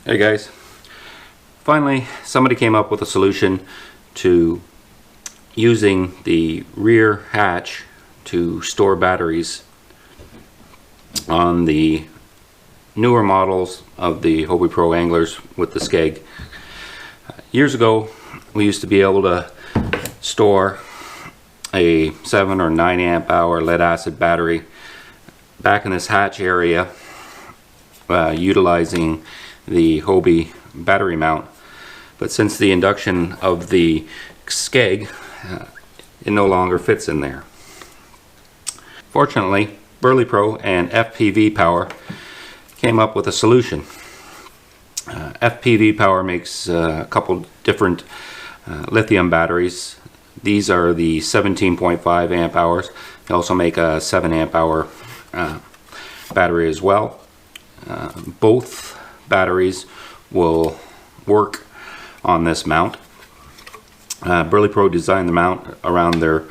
Hey guys, finally somebody came up with a solution to using the rear hatch to store batteries on the newer models of the Hobie Pro Anglers with the skeg. Years ago we used to be able to store a 7 or 9 amp hour lead acid battery back in this hatch area utilizing the Hobie battery mount, but since the induction of the skeg it no longer fits in there. Fortunately, BerleyPro and FPV-Power came up with a solution. FPV-Power makes a couple different lithium batteries. These are the 17.5 amp hours. They also make a 7 amp hour battery as well. Both batteries will work on this mount. BerleyPro designed the mount around their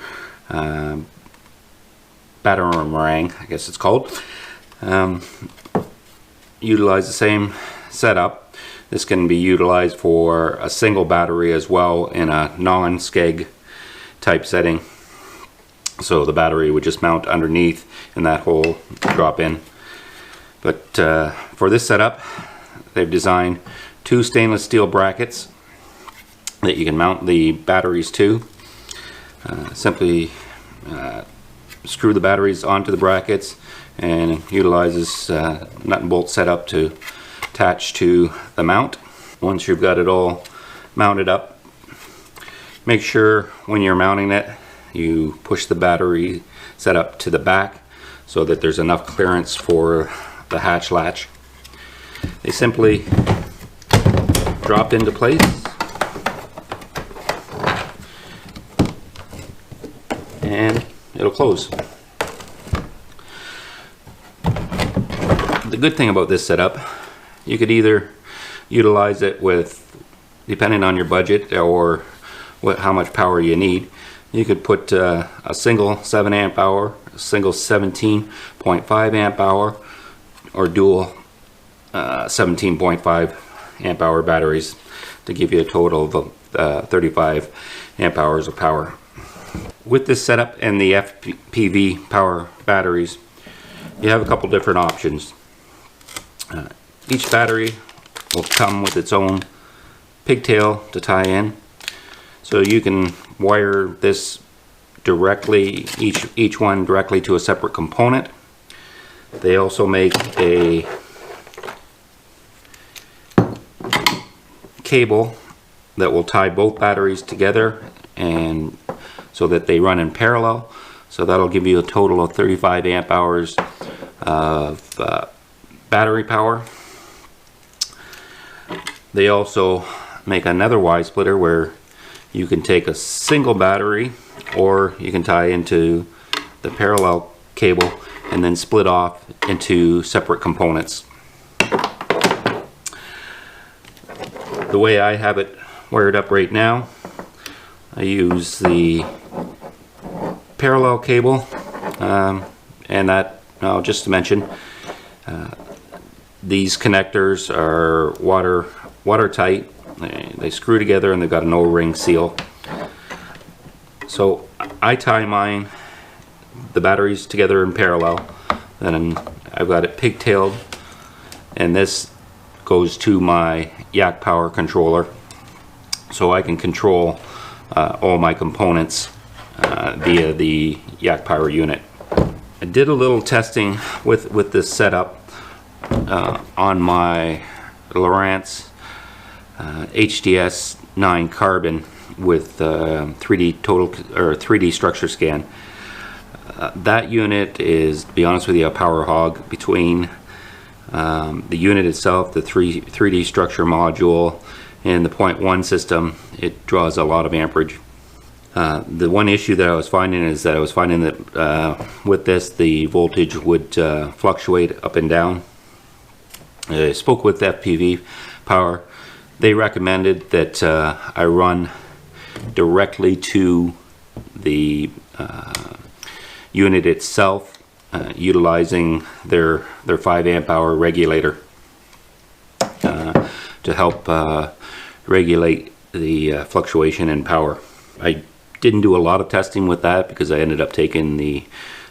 BATTERANG, I guess it's called. Utilize the same setup. This can be utilized for a single battery as well in a non-skeg type setting. So the battery would just mount underneath and that hole drop in. But for this setup, they've designed 2 stainless steel brackets that you can mount the batteries to. Simply screw the batteries onto the brackets and utilizes nut and bolt setup to attach to the mount. Once you've got it all mounted up, make sure when you're mounting it you push the battery setup to the back so that there's enough clearance for the hatch latch. They simply drop into place and it'll close. The good thing about this setup, you could either utilize it with, depending on your budget or how much power you need, you could put a single 7 amp hour, a single 17.5 amp hour, or dual 17.5 amp hour batteries to give you a total of 35 amp hours of power. With this setup and the FPV-Power batteries, you have a couple different options. Each battery will come with its own pigtail to tie in, so you can wire this directly, each one directly to a separate component. They also make a cable that will tie both batteries together and so that they run in parallel. So that'll give you a total of 35 amp hours of battery power. They also make another Y splitter where you can take a single battery or you can tie into the parallel cable and then split off into separate components. The way I have it wired up right now, I use the parallel cable and that, just to mention, these connectors are watertight. They screw together and they've got an O-ring seal. So I tie the batteries together in parallel, then I've got it pigtailed, and this goes to my Yak Power controller so I can control all my components via the Yak Power unit. I did a little testing with this setup on my Lowrance HDS 9 carbon with 3D structure scan. That unit is, to be honest with you, a power hog. Between the unit itself, the 3D structure module, and the 0.1 system, it draws a lot of amperage. The one issue that I was finding is that that with this the voltage would fluctuate up and down. I spoke with FPV-Power. They recommended that I run directly to the unit itself, utilizing their 5 amp hour regulator. to help regulate the fluctuation in power. I didn't do a lot of testing with that because I ended up taking the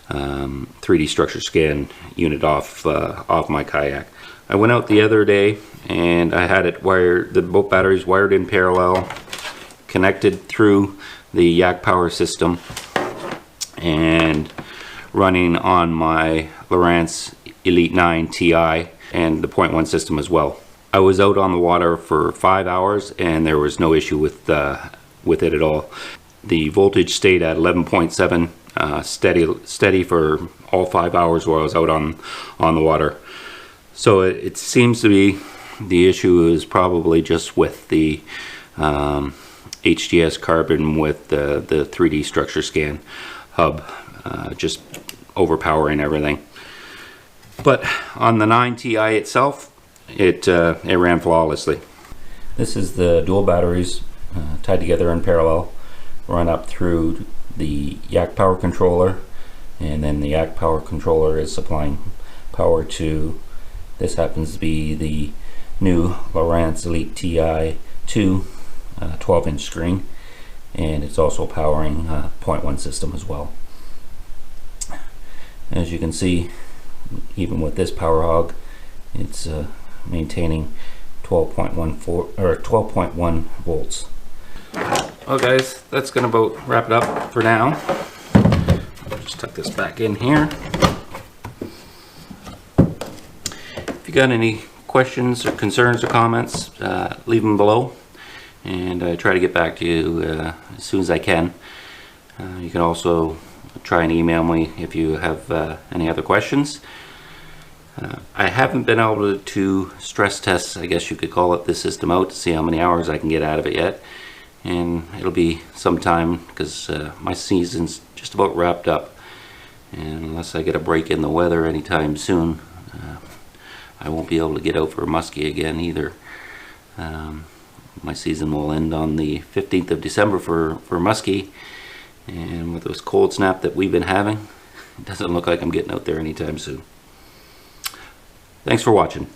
3D structure scan unit off my kayak. I went out the other day and I had it wired, both batteries wired in parallel, connected through the Yak Power system, and running on my Lowrance Elite 9 Ti and the 0.1 system as well. I was out on the water for 5 hours and there was no issue with it at all. The voltage stayed at 11.7 steady for all 5 hours while I was out on the water. So it seems to be the issue is probably just with the HDS carbon with the 3D structure scan hub just overpowering everything. But on the 9 Ti itself, it ran flawlessly. This is the dual batteries tied together in parallel, run up through the Yak Power controller, and then the Yak Power controller is supplying power to, this happens to be the new Lowrance Elite Ti 2 12-inch screen, and it's also powering 0.1 system as well. As you can see, even with this power hog, it's maintaining 12.1 volts. Well guys, that's gonna about wrap it up for now. Just tuck this back in here. If you got any questions or concerns or comments, leave them below, and I try to get back to you as soon as I can. You can also try and email me if you have any other questions. I haven't been able to stress test, I guess you could call it, this system out to see how many hours I can get out of it yet, and it'll be some time because my season's just about wrapped up, and unless I get a break in the weather anytime soon, I won't be able to get out for muskie again either. My season will end on the 15th of December for muskie, and with this cold snap that we've been having, it doesn't look like I'm getting out there anytime soon. Thanks for watching.